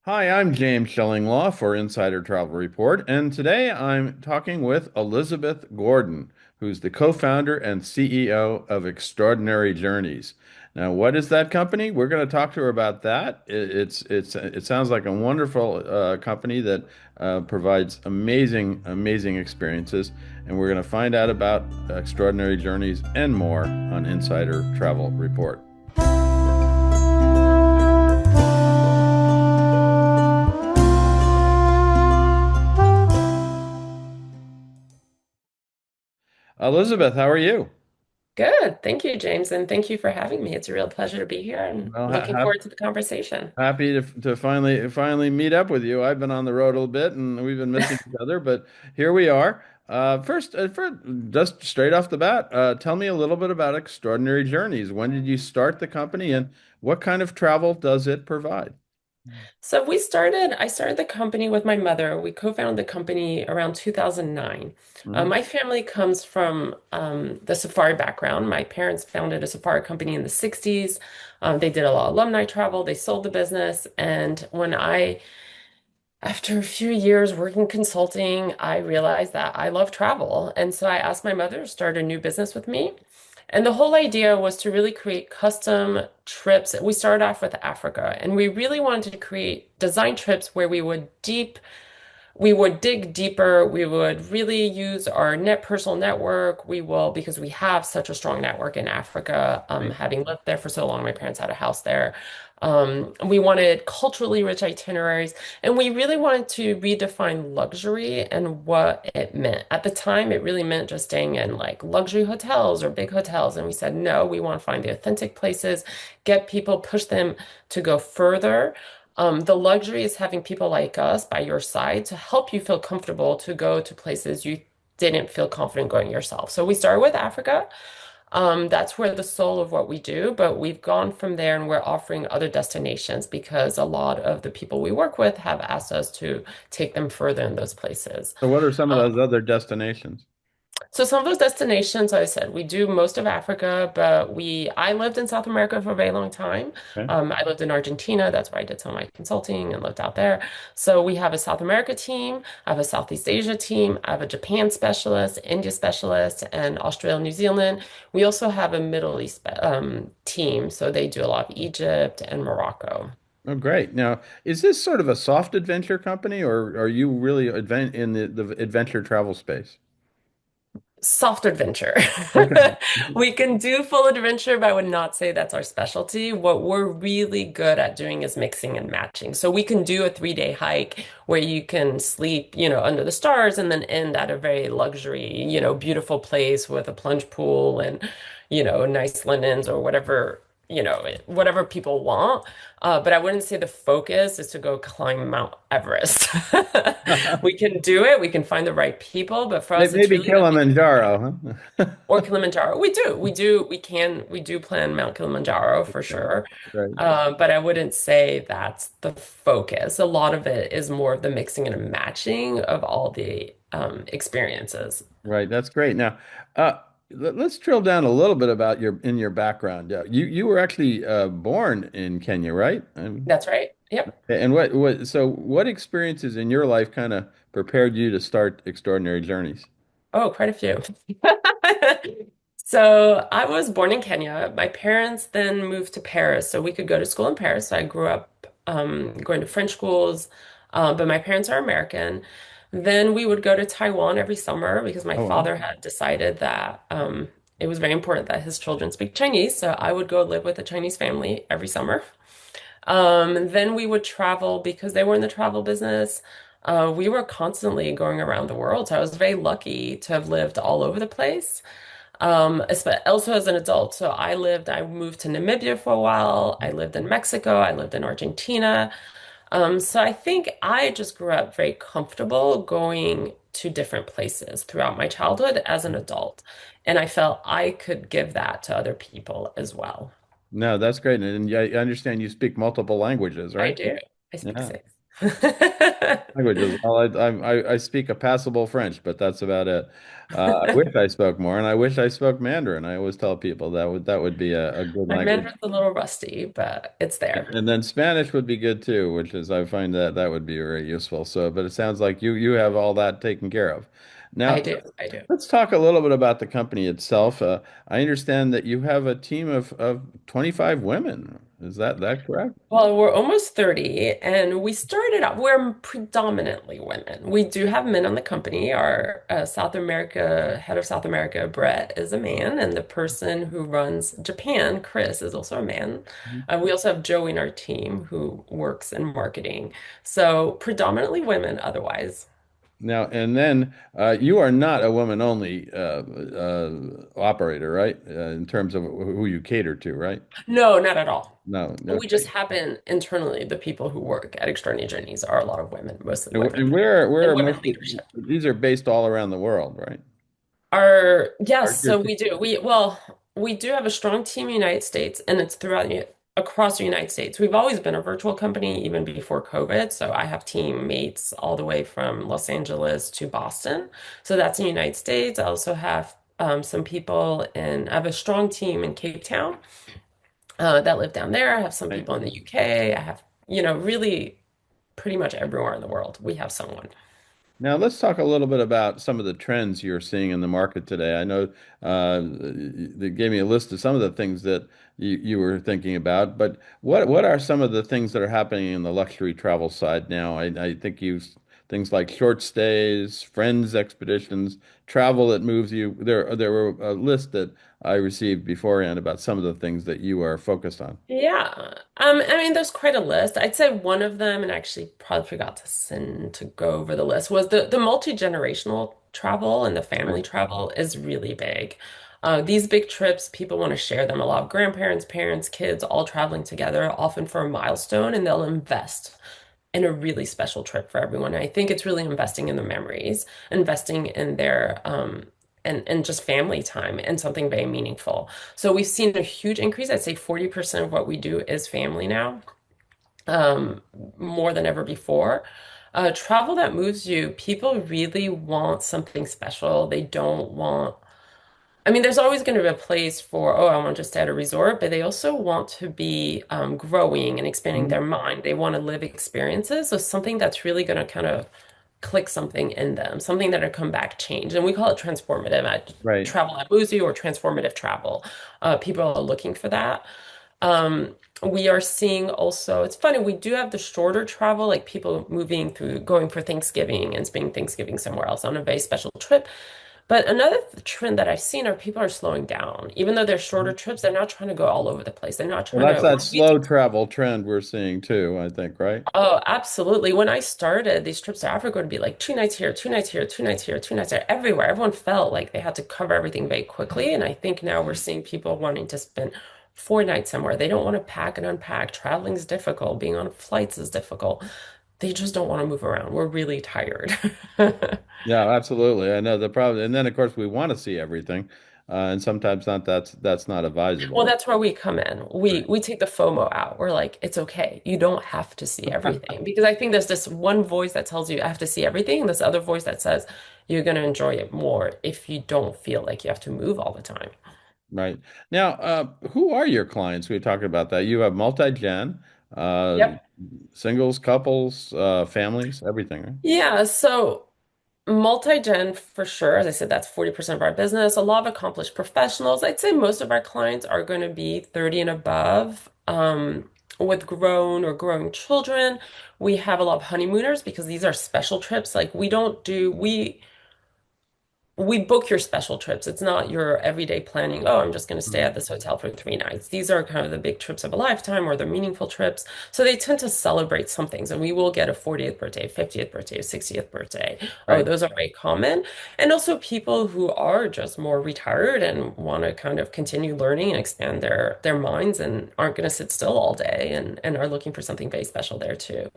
Hi, I'm James Shillinglaw for Insider Travel Report, and today I'm talking with Elizabeth Gordon, who's the co-founder and CEO of Extraordinary Journeys. Now, what is that company? We're going to talk to her about that. It sounds like a wonderful company that provides amazing experiences, and we're going to find out about Extraordinary Journeys and more on Insider Travel Report. Elizabeth, how are you? Good. Thank you, James, and thank you for having me. It's a real pleasure to be here and Well, looking forward to the conversation. happy to finally meet up with you. I've been on the road a little bit and we've been missing each other, but here we are. Just straight off the bat, tell me a little bit about Extraordinary Journeys. When did you start the company and what kind of travel does it provide? I started the company with my mother. We co-founded the company around 2009. Mhm. My family comes from the safari background. My parents founded a safari company in the 60s. They did a lot of alumni travel. They sold the business. After a few years working consulting, I realized that I love travel. And so I asked my mother to start a new business with me. And the whole idea was to really create custom trips. We started off with Africa, and we really wanted to create design trips where we would dig deeper. We would really use our net personal network. We will, because we have such a strong network in Africa, Right. having lived there for so long, my parents had a house there. We wanted culturally rich itineraries, and we really wanted to redefine luxury and what it meant. At the time, it really meant just staying in like luxury hotels or big hotels. And we said, no, we want to find the authentic places, get people, push them to go further. The luxury is having people like us by your side to help you feel comfortable to go to places you didn't feel confident going yourself. So we started with Africa. That's where the soul of what we do, but we've gone from there and we're offering other destinations because a lot of the people we work with have asked us to take them further in those places. So what are some of Um, those other destinations? so some of those destinations, I said, we do most of Africa, but I lived in South America for a very long time. Okay. I lived in Argentina. That's where I did some of my consulting and lived out there. So we have a South America team, I have a Southeast Asia team, I have a Japan specialist, India specialist, and Australia, New Zealand. We also have a Middle East team. So they do a lot of Egypt and Morocco. Oh, great. Now, is this sort of a soft adventure company or are you really in the adventure travel space? Soft adventure. Okay. We can do full adventure, but I would not say that's our specialty. What we're really good at doing is mixing and matching. So we can do a 3-day hike where you can sleep, under the stars and then end at a very luxury, beautiful place with a plunge pool and, nice linens or whatever, whatever people want. But I wouldn't say the focus is to go climb Mount Everest. We can do it. We can find the right people, but for us, it's Maybe really the mixing and Kilimanjaro, huh? or Kilimanjaro. We do plan Mount Kilimanjaro for sure. Right. But I wouldn't say that's the focus. A lot of it is more of the mixing and matching of all the experiences. Right. That's great. Now, let's drill down a little bit about your background. Yeah, you were actually born in Kenya, right? That's right. Yep. And what experiences in your life kind of prepared you to start Extraordinary Journeys? Oh, quite a few. So I was born in Kenya. My parents then moved to Paris so we could go to school in Paris. So I grew up going to French schools, but my parents are American. Then we would go to Taiwan every summer because my Oh, wow. father had decided that it was very important that his children speak Chinese. So I would go live with a Chinese family every summer. Then we would travel because they were in the travel business. We were constantly going around the world. So I was very lucky to have lived all over the place. Also as an adult. So I moved to Namibia for a while. I lived in Mexico. I lived in Argentina. So I think I just grew up very comfortable going to different places throughout my childhood as an adult. And I felt I could give that to other people as well. No, that's great. And I understand you speak multiple languages, I right? do. I speak Yeah. six. Languages. Well, I speak a passable French, but that's about it. I wish I spoke more, and I wish I spoke Mandarin. I always tell people that would be a good My language. Mandarin's a little rusty, but it's there. And then Spanish would be good too, which is I find that that would be very useful. So, but it sounds like you have all that taken care of. I Now, do. I do. let's talk a little bit about the company itself. I understand that you have a team of 25 women. Is that correct? Well, we're almost 30, and we started out, we're predominantly women. We do have men on the company. Our South America, head of South America, Brett, is a man, and the person who runs Japan, Chris, is also a man. We also have Joey in our team who works in marketing. So predominantly women otherwise. Now, and then you are not a woman only operator, right? In terms of who you cater to, right? No, not at all. No, We just okay. happen internally, the people who work at Extraordinary Journeys are a lot of women, mostly women, And where and are women most of leadership. these are based all around the world, right? Yes, Or so just we do. We do have a strong team in the United States, and it's across the United States. We've always been a virtual company, even before COVID. So I have teammates all the way from Los Angeles to Boston. So that's in the United States. I also have some people I have a strong team in Cape Town that live down there. I have some right. people in the UK. I have, really pretty much everywhere in the world. We have someone. Now let's talk a little bit about some of the trends you're seeing in the market today. I know they gave me a list of some of the things that you were thinking about, but what are some of the things that are happening in the luxury travel side now? I think you things like short stays, friends expeditions, travel that moves you. There were a list that I received beforehand about some of the things that you are focused on. Yeah. I mean, there's quite a list. I'd say one of them, and I actually probably forgot to go over the list, was the multi-generational travel and the Right. family travel is really big. These big trips, people want to share them. A lot of grandparents, parents, kids, all traveling together, often for a milestone, and they'll invest in a really special trip for everyone. And I think it's really investing in the memories, investing in their and just family time and something very meaningful. So we've seen a huge increase. I'd say 40% of what we do is family now, um, more than ever before. Travel that moves you, people really want something special. They don't want I mean, there's always going to be a place for, oh, I want to stay at a resort, but they also want to be growing and expanding Mhm. their mind. They want to live experiences. So something that's really going to kind of click something in them, something that'll come back change. And we call it transformative Right. travel at Boozy or transformative travel. People are looking for that. We are seeing also, it's funny, we do have the shorter travel, like people moving through, going for Thanksgiving and spending Thanksgiving somewhere else on a very special trip. But another trend that I've seen are people are slowing down. Even though they're shorter trips, they're not trying to go all over the place. They're not Well, trying that's to, that slow travel trend we're seeing too, I think, right? oh, absolutely. When I started, these trips to Africa would be like 2 nights here, 2 nights here, 2 nights here, 2 nights there, everywhere. Everyone felt like they had to cover everything very quickly. And I think now we're seeing people wanting to spend 4 nights somewhere. They don't want to pack and unpack. Traveling is difficult. Being on flights is difficult. They just don't want to move around. We're really tired. Yeah, absolutely. I know the problem. And then of course we want to see everything. And sometimes not that's not Well, advisable. that's where we come in. We Right. we take the FOMO out. We're like, it's okay. You don't have to see everything. Because I think there's this one voice that tells you I have to see everything, and this other voice that says you're going to enjoy it more if you don't feel like you have to move all the time. Right. Now, who are your clients? We talked about that. You have multi-gen, uh, Yep. singles, couples, families, everything, right? Yeah, so multi-gen for sure. As I said, that's 40% of our business. A lot of accomplished professionals. I'd say most of our clients are going to be 30 and above, with grown or growing children. We have a lot of honeymooners because these are special trips. Like we don't do, we book your special trips. It's not your everyday planning. Oh, I'm just going to stay Mhm. at this hotel for 3 nights. These are kind of the big trips of a lifetime or the meaningful trips. So they tend to celebrate some things. And we will get a 40th birthday, 50th birthday, 60th birthday. Oh, Right. those are very common. And also people who are just more retired and want to kind of continue learning and expand their minds and aren't going to sit still all day and are looking for something very special there too.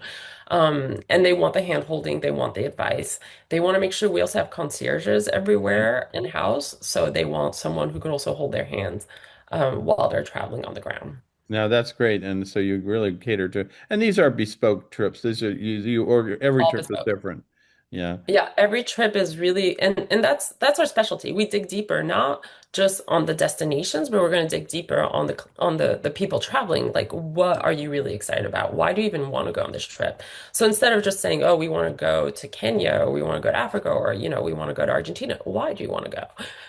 And they want the hand holding, they want the advice. They want to make sure we also have concierges Right. everywhere in house. So they want someone who can also hold their hands while they're traveling on the ground. Now that's great, and so you really cater to, and these are bespoke trips. These are you order every All trip is bespoke. different. Yeah. Yeah, every trip is really and that's our specialty. We dig deeper, not just on the destinations, but we're going to dig deeper on the people traveling. Like, what are you really excited about? Why do you even want to go on this trip? So instead of just saying, "Oh, we want to go to Kenya, or we want to go to Africa, or we want to go to Argentina," why do you want to go?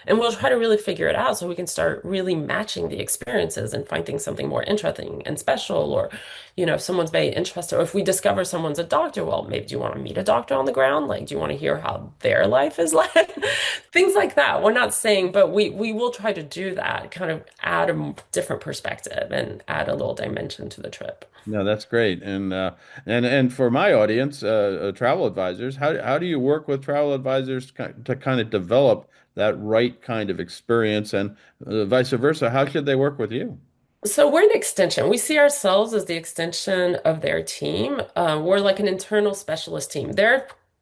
And we'll try to really figure it out so we can start really matching the experiences and finding something more interesting and special, or if someone's very interested, or if we discover someone's a doctor, well, maybe do you want to meet a doctor on the ground? Like, do you want to hear how their life is like? Things like that. We're not saying, but we will try to do that, kind of add a different perspective and add a little dimension to the trip. No, that's great. And for my audience, travel advisors, how do you work with travel advisors to kind of develop that right kind of experience, and vice versa? How should they work with you? So we're an extension. We see ourselves as the extension of their team. We're like an internal specialist team.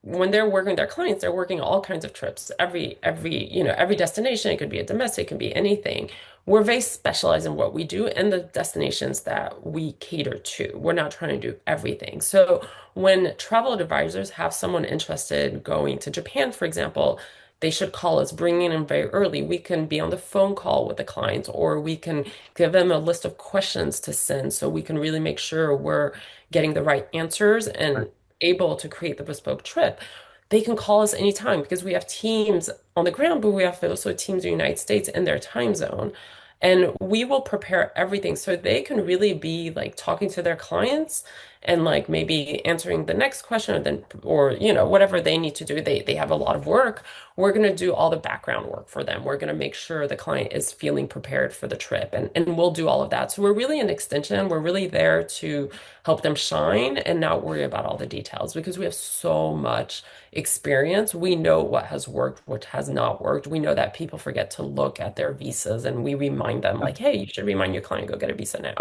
When they're working with their clients, they're working all kinds of trips. Every destination. It could be a domestic, it can be anything. We're very specialized in what we do and the destinations that we cater to. We're not trying to do everything. So when travel advisors have someone interested going to Japan, for example, they should call us, bring in very early. We can be on the phone call with the clients, or we can give them a list of questions to send so we can really make sure we're getting the right answers Right. and able to create the bespoke trip. They can call us anytime because we have teams on the ground, but we have also teams in the United States in their time zone. And we will prepare everything so they can really be like talking to their clients and like maybe answering the next question, or whatever they need to do. They have a lot of work. We're going to do all the background work for them. We're going to make sure the client is feeling prepared for the trip, and we'll do all of that. So we're really an extension. We're really there to help them shine and not worry about all the details because we have so much experience. We know what has worked, what has not worked. We know that people forget to look at their visas, and we remind them like, hey, you should remind your client, go get a visa now.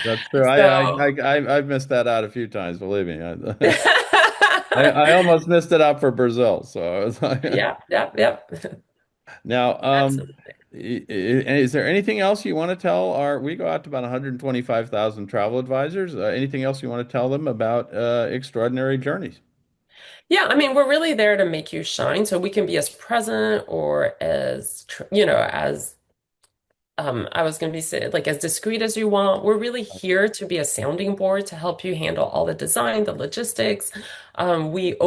That's true. So I've missed that out a few times, believe me. I almost missed it out for Brazil. So I was like, yeah, yeah, yeah. now, Absolutely. is there anything else you want to tell we go out to about 125,000 travel advisors. Anything else you want to tell them about extraordinary journeys? Yeah, I mean, we're really there to make you shine so we can be as present or as I was going to be say, like as discreet as you want. We're really here to be a sounding board to help you handle all the design, the logistics. We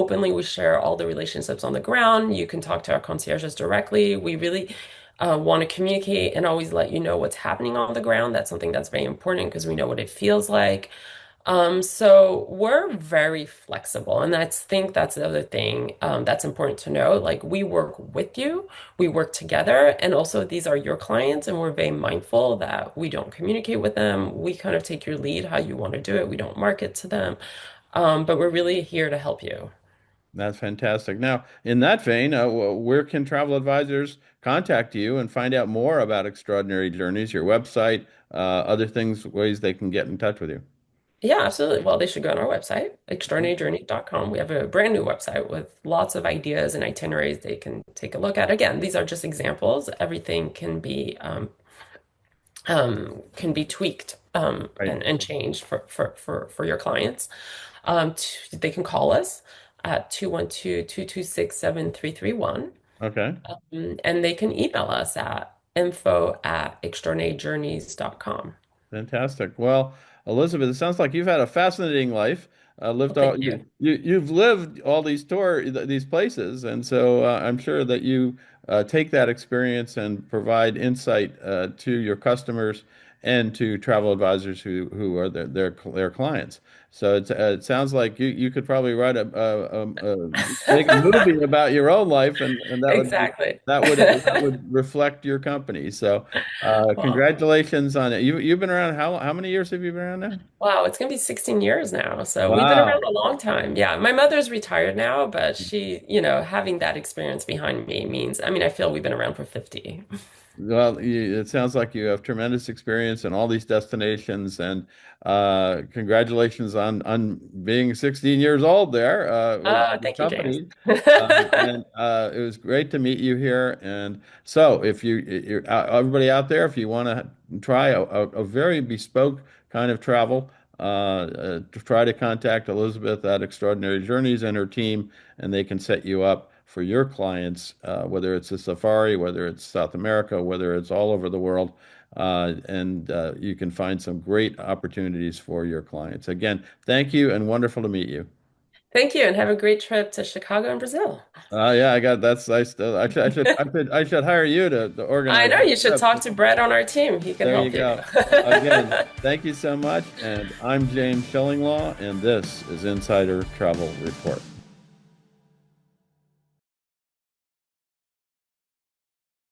share all the relationships on the ground. You can talk to our concierges directly. We really want to communicate and always let you know what's happening on the ground. That's something that's very important because we know what it feels like. So we're very flexible, and I think that's the other thing that's important to know. Like we work with you, we work together, and also these are your clients, and we're very mindful that we don't communicate with them. We kind of take your lead how you want to do it. We don't market to them, but we're really here to help you. That's fantastic. Now, in that vein, where can travel advisors contact you and find out more about Extraordinary Journeys, your website, other things, ways they can get in touch with you? Yeah, absolutely. Well, they should go on our website, extraordinaryjourney.com. We have a brand new website with lots of ideas and itineraries they can take a look at. Again, these are just examples. Everything can be tweaked Right. and changed for your clients. They can call us at 212-226-7331. Okay. And they can email us at info@extraordinaryjourneys.com. Fantastic. Well, Elizabeth, it sounds like you've had a fascinating life. Well, thank you. You've lived all these places, and so I'm sure that you take that experience and provide insight to your customers and to travel advisors who are their clients. So it sounds like you could probably write make a movie about your own life, and Exactly. that would reflect your company. So. Well, Congratulations on it. You've been around how many years have you been around now? wow, it's gonna be 16 years now. So we've been around Wow. a long time. Yeah, my mother's retired now, but having that experience behind me means, I mean, I feel we've been around for 50. Well, it sounds like you have tremendous experience in all these destinations, and congratulations on being 16 years old there with Oh, the thank you, James. company. And it was great to meet you here. And so, if everybody out there, if you want to try a very bespoke kind of travel, to try to contact Elizabeth at Extraordinary Journeys and her team, and they can set you up for your clients, whether it's a safari, whether it's South America, whether it's all over the world. And you can find some great opportunities for your clients. Again, thank you and wonderful to meet you. Thank you, and have a great trip to Chicago and Brazil. Yeah, I got that's I still I should hire you to I organize know you that should trip. talk to Brett on our team. He can There you help you. go. Again, thank you so much. And I'm James Shillinglaw, and this is Insider Travel Report.